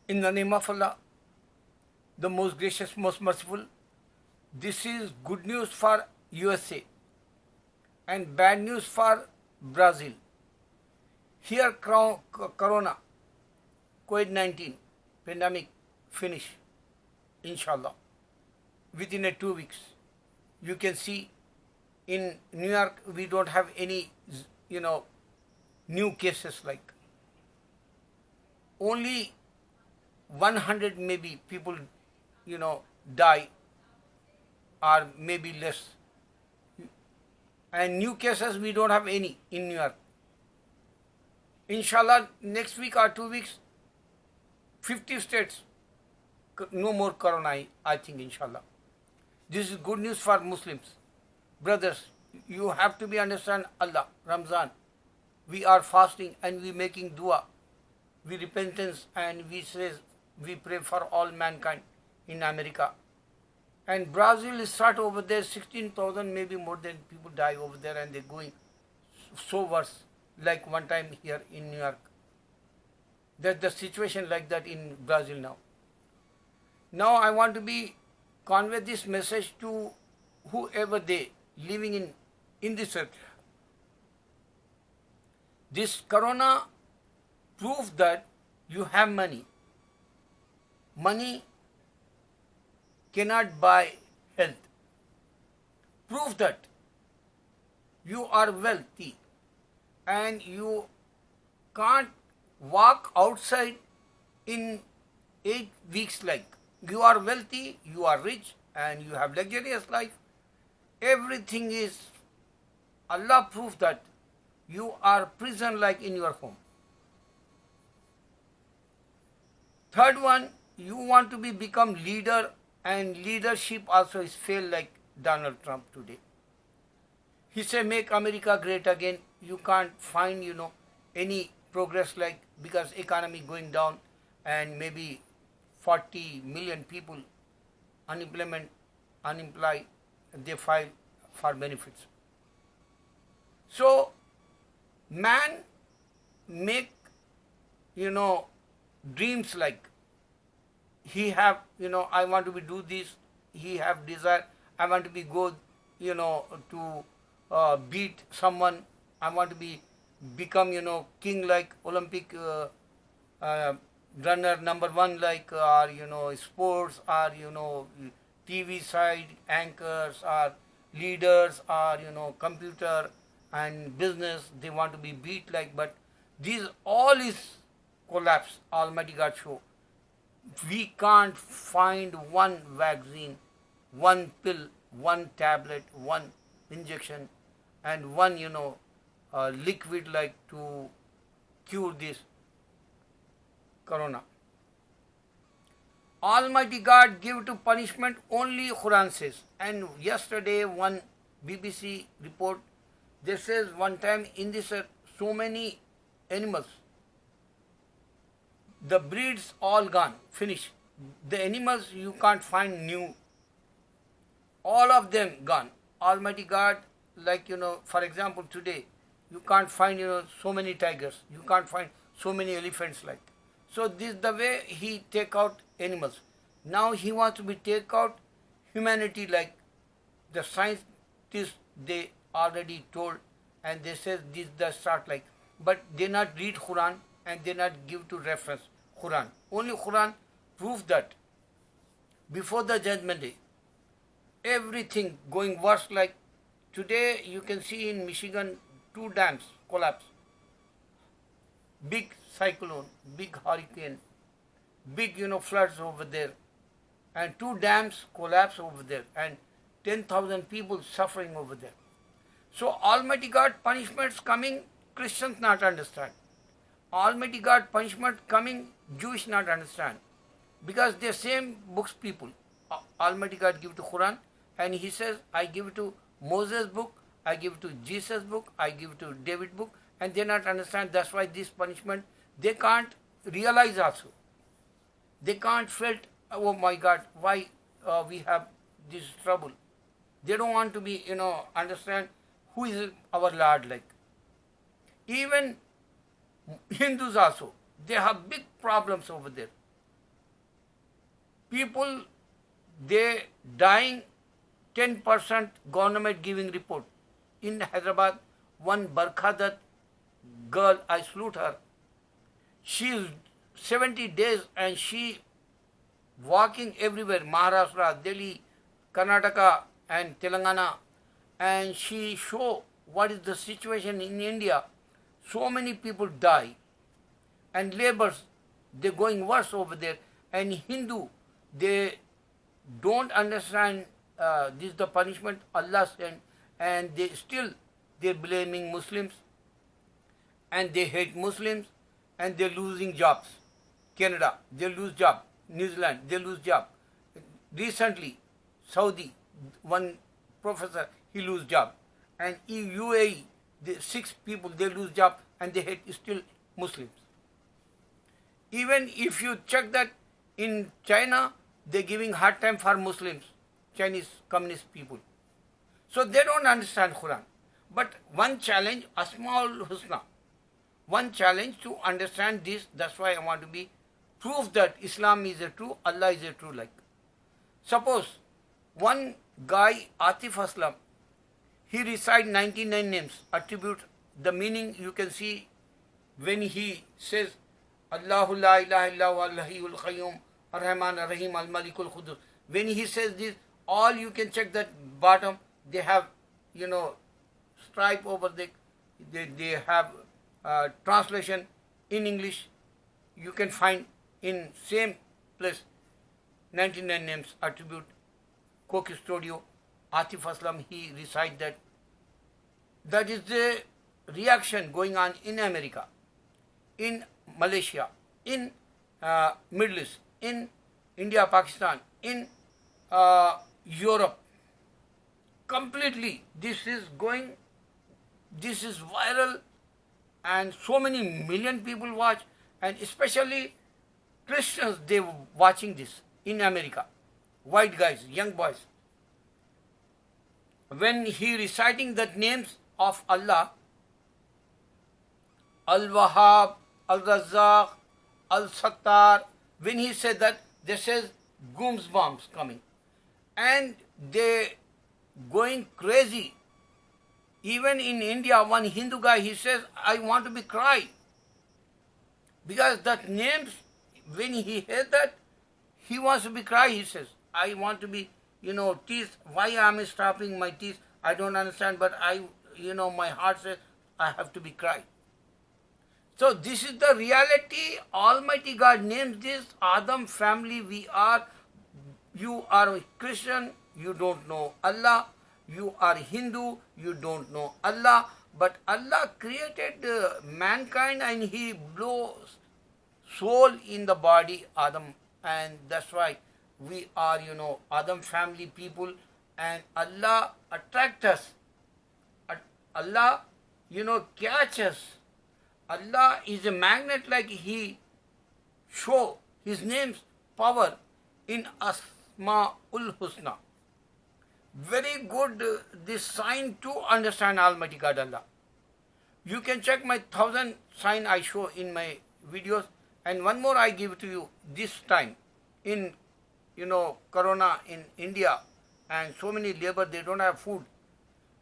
In the name of Allah, the most gracious, most merciful, this is good news for USA and bad news for Brazil. Here, Corona, COVID-19 pandemic finish, inshallah, within 2 weeks. You can see in New York we don't have any, new cases like. Only 100 maybe people, die, or maybe less. And new cases we don't have any in New York. Inshallah, next week or 2 weeks, 50 states, no more corona, I think, inshallah. This is good news for Muslims. Brothers, you have to be understand Allah, Ramzan. We are fasting and we making dua. We repentance and we pray for all mankind in America. And Brazil is start over there, 16,000 maybe more than people die over there, and they're going so worse, like one time here in New York. That's the situation like that in Brazil now. Now I want to convey this message to whoever they living in this earth. This corona proves that you have money. Money cannot buy health. Prove that you are wealthy and you can't walk outside in 8 weeks like. You are wealthy, you are rich, and you have luxurious life. Everything is, Allah proof that you are prison like in your home. Third one, you want to become leader, and leadership also is failed like Donald Trump today. He said make America great again. You can't find, any progress like, because economy going down and maybe 40 million people unemployed, they file for benefits. So man make, dreams like he have, I want to do this, he have desire, I want to go, to beat someone, I want to become, king like Olympic runner number one like, or, sports, or, TV side anchors, or leaders, or, computer and business, they want to be beat like, but these all is collapse, Almighty God show. We can't find one vaccine, one pill, one tablet, one injection, and one, liquid like to cure this corona. Almighty God give to punishment only, Quran says. And yesterday one BBC report, they says one time in this so many animals, the breeds all gone, finished. The animals you can't find new. All of them gone. Almighty God, like, for example, today, you can't find, so many tigers. You can't find so many elephants like. So this is the way he take out animals. Now he wants to take out humanity like the scientists, they already told, and they said this the start like. But they not read Quran and they not give to reference Quran. Only Quran proves that before the judgment day, everything going worse like today you can see in Michigan 2 dams collapse. Big cyclone, big hurricane, big, floods over there. And 2 dams collapse over there and 10,000 people suffering over there. So Almighty God punishments coming, Christians not understand. Almighty God punishment coming, Jewish not understand. Because they're same books people. Almighty God give to Quran and he says, I give to Moses book, I give to Jesus book, I give to David book, and they not understand. That's why this punishment, they can't realize also. They can't felt, oh my God, why we have this trouble. They don't want to understand who is our Lord like. Even Hindus also, they have big problems over there. people, they dying, 10% government giving report. In Hyderabad, one Barkhadat girl, I salute her. She is 70 days and she walking everywhere, Maharashtra, Delhi, Karnataka and Telangana, and she show what is the situation in India. So many people die, and laborers, they're going worse over there, and Hindu, they don't understand this is the punishment Allah sent, and they're blaming Muslims, and they hate Muslims, and they're losing jobs. Canada, they lose job. New Zealand, they lose job. Recently, Saudi, one professor, he lose job. And in UAE, 6 people, they lose job, and they hate still Muslims. Even if you check that in China, they're giving hard time for Muslims, Chinese communist people. So they don't understand Quran. But one challenge, Asmaul Husna, one challenge to understand this, that's why I want to be proof that Islam is a true, Allah is a true like. Suppose one guy, Atif Aslam, he recite 99 names, attribute the meaning you can see when he says Allahu la ilaha illa huwa al-hayyul qayyum ar-rahman ar-rahim al-malikul qudus. When he says this, all you can check that bottom, they have, stripe over there, they have translation in English. You can find in same place 99 names attribute, co-custodio, Atif Aslam, he recite that. That is the reaction going on in America, in Malaysia, in Middle East, in India, Pakistan, in Europe. Completely, this is viral, and so many million people watch, and especially Christians, they watching this in America. White guys, young boys. When he reciting the names of Allah, Al-Wahhab, Al-Razzaq, Al-Sattar, when he said that, they says goosebumps coming. And they going crazy. Even in India, one Hindu guy, he says, I want to be cry. Because that names, when he heard that, he wants to be cry, he says. I want to be, teeth. Why am I stopping my teeth? I don't understand, but my heart says, I have to be cry. So this is the reality. Almighty God names this Adam family. You are a Christian, you don't know Allah. You are Hindu, you don't know Allah. But Allah created mankind and He blows soul in the body, Adam. And that's why we are, Adam family people. And Allah attracts us. Allah, catch us. Allah is a magnet, like He show His name's power in Asmaul Husna. Very good this sign to understand Almighty God Allah. You can check my 1,000 sign I show in my videos, and one more I give to you this time in Corona in India, and so many labor, they don't have food.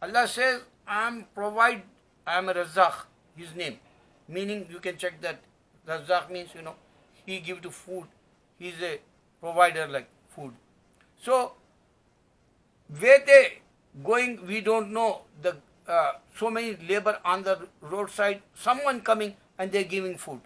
Allah says, I am a Razzaq, His name. Meaning you can check that Razzaq means, He give to food. He is a provider like food. So, where they going, we don't know. So many labor on the roadside, someone coming and they're giving food.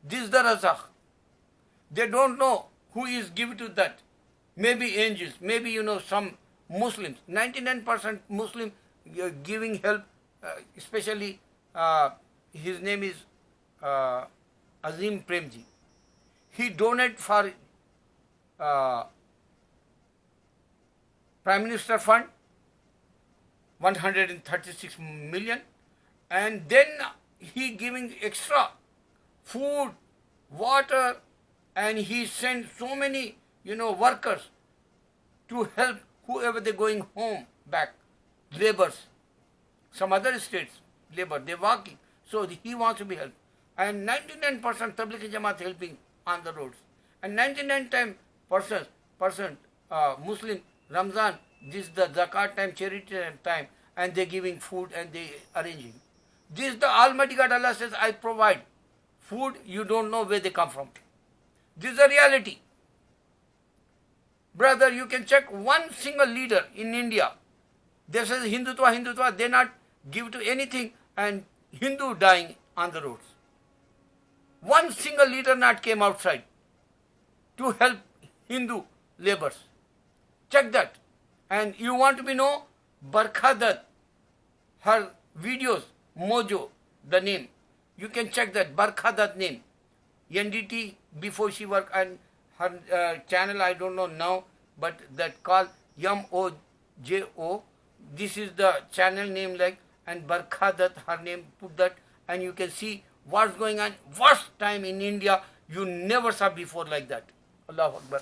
This is the Razzaq. They don't know who is giving to that. Maybe angels, maybe some Muslims. 99% Muslim giving help, especially his name is Azim Premji. He donated for Prime Minister Fund 136 million, and then he giving extra food, water, and he sent so many workers to help whoever they're going home back, laborers, some other states, labor, they're walking. So he wants to be helped. And 99% Tablighi Jamaat helping on the roads. And 99 times Muslim, Ramzan, this is the zakat time, charity time, and they're giving food and they arranging. This is the Almighty God. Allah says, I provide food, you don't know where they come from. This is the reality. Brother, you can check one single leader in India. They say Hindutva, they not give to anything, and Hindu dying on the roads. One single leader not came outside to help Hindu laborers. Check that. And you want to be know Barkha Dutt, her videos, Mojo, the name. You can check that, Barkha Dutt name. NDT before she worked, and her channel I don't know now, but that called Mojo. This is the channel name like, and Barkha Dutt, her name, put that, and you can see what's going on. Worst time in India, you never saw before like that. Allahu Akbar.